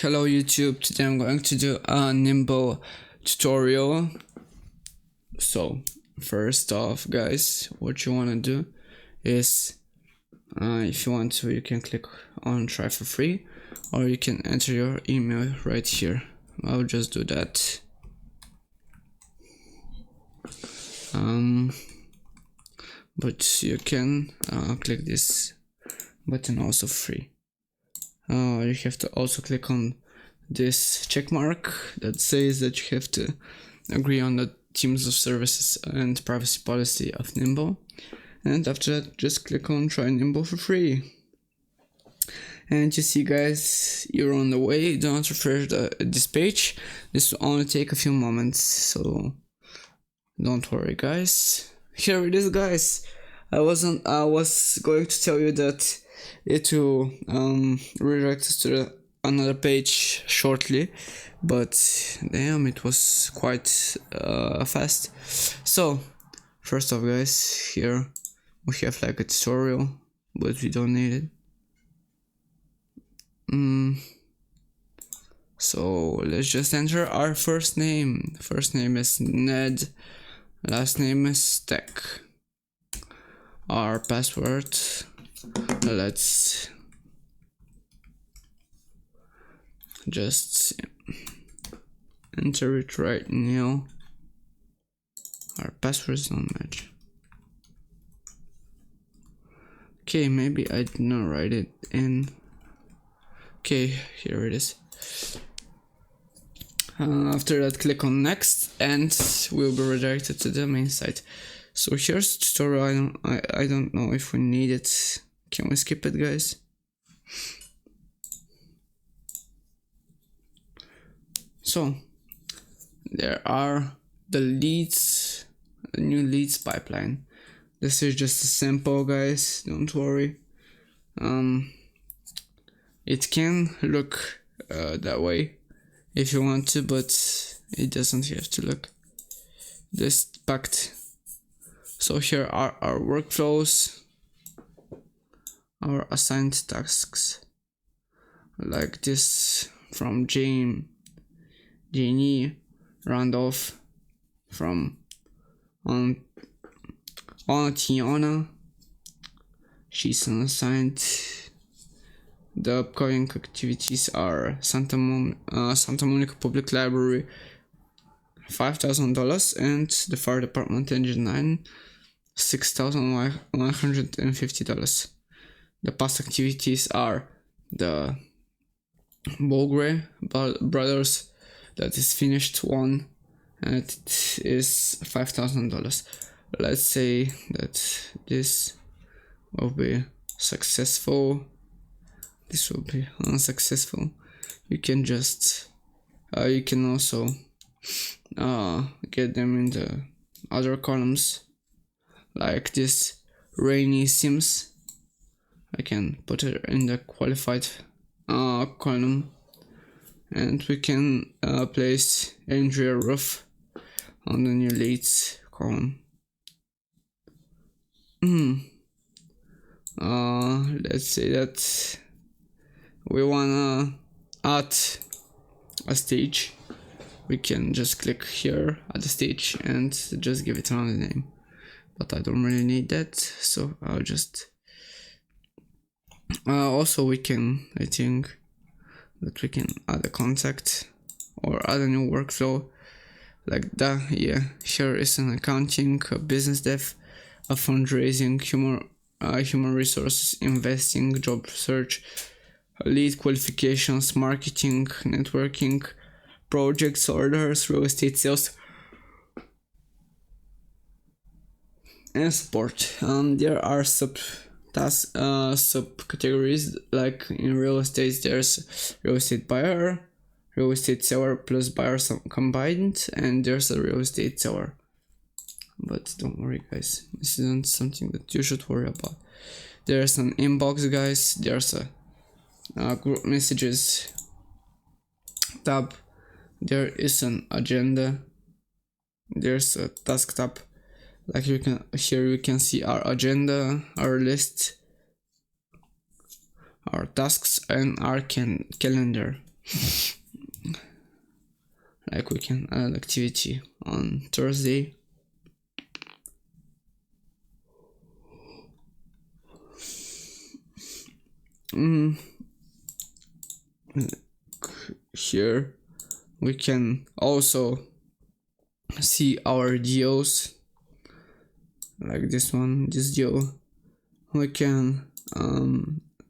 Hello YouTube, today I'm going to do a Nimble tutorial. So first off guys, what you want to do is if you want to, you can click on try for free, or you can enter your email right here. I'll just do that. But you can click this button also free. You have to also click on this check mark that says that you have to agree on the terms of services and privacy policy of Nimble, and after that just click on try Nimble for free. And you see guys, you're on the way. Do not refresh this page. This will only take a few moments, so don't worry guys. Here it is guys. I was going to tell you that it will redirect us to another page shortly, but damn, it was quite fast. So first off guys, here we have like a tutorial, but we don't need it. So let's just enter our first name. First name is Ned, last name is Tech. Our password, let's just enter it right now. Our passwords don't match. Okay, maybe I did not write it in. Okay, here it is. After that, click on next and we'll be redirected to the main site. So here's the tutorial. I don't know if we need it. Can we skip it guys? So there are the leads, the new leads pipeline. This is just a sample guys, don't worry. It can look that way if you want to, but it doesn't have to look this packed. So here are our workflows, our assigned tasks, like this from Janie Randolph, from Tiana, she's unassigned. The upcoming activities are Santa Monica Public Library, $5,000, and the Fire Department Engine 9, $6,150. The past activities are the Bulgare Brothers, that is finished one, and it is $5,000. Let's say that this will be successful. This will be unsuccessful. You can just you can also get them in the other columns, like this rainy sims. I can put it in the qualified column, and we can place Andrea Ruff on the new leads column. Let's say that we wanna add a stage. We can just click here at the stage and just give it another name, but I don't really need that, so I'll just also we can, I think that we can add a contact or add a new workflow like that. Yeah, here is an accounting, a business dev, a fundraising, human resources, investing, job search, lead qualifications, marketing, networking, projects, orders, real estate sales, and support. There are subcategories, like in real estate there's real estate buyer, real estate seller plus buyer combined, and there's a real estate seller. But don't worry guys, this isn't something that you should worry about. There's an inbox guys, there's a group messages tab, there is an agenda, there's a task tab. Like you can, here you can see our agenda, our list, our tasks, and our calendar. Like we can add activity on Thursday. Here we can also see our geos, like this one, this geo. We can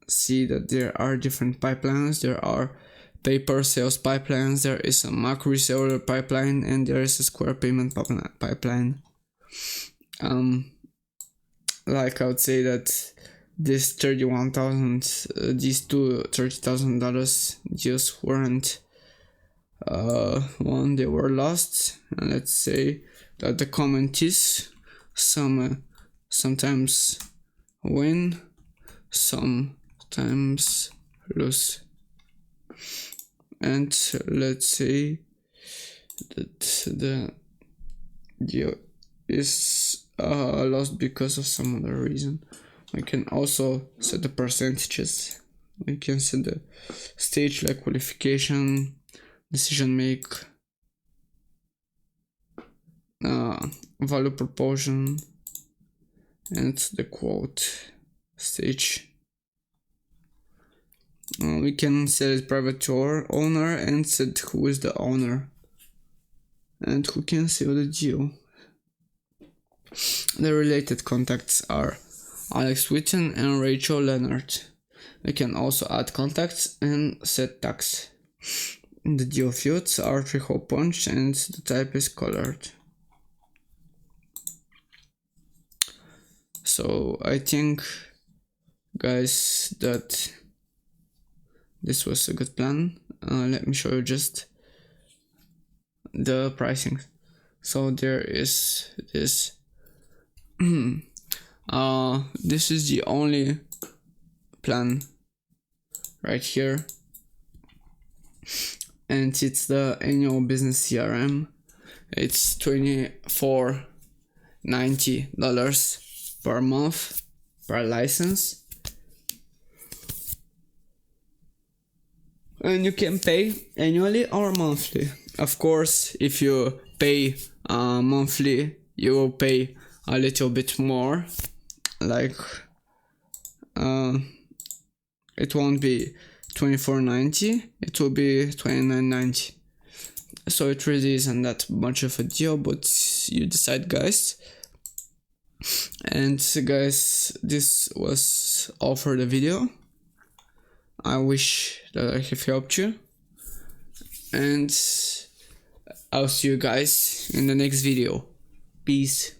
see that there are different pipelines. There are paper sales pipelines, there is a Mac reseller pipeline, and there is a Square payment pipeline. Like I would say that this 31,000, these two $30,000 deals weren't one, they were lost. And let's say that the comment is sometimes win, sometimes lose. And let's say that the deal is lost because of some other reason. We can also set the percentages. We can set the stage like qualification, decision make, value proportion, and the quote stage. We can set it private to owner and set who is the owner and who can save the deal. The related contacts are Alex Witten and Rachel Leonard. We can also add contacts and set tags. The deal fields are 3-hole punch and the type is colored. So I think, guys, that this was a good plan. Let me show you just the pricing. So there is this. This is the only plan right here, and it's the annual business CRM. It's $24.90 per month per license. And you can pay annually or monthly. Of course, if you pay monthly, you will pay a little bit more. Like it won't be $24.90, it will be $29.90. So it really isn't that much of a deal, but you decide, guys. And guys, this was all for the video. I wish that I have helped you, and I'll see you guys in the next video. Peace.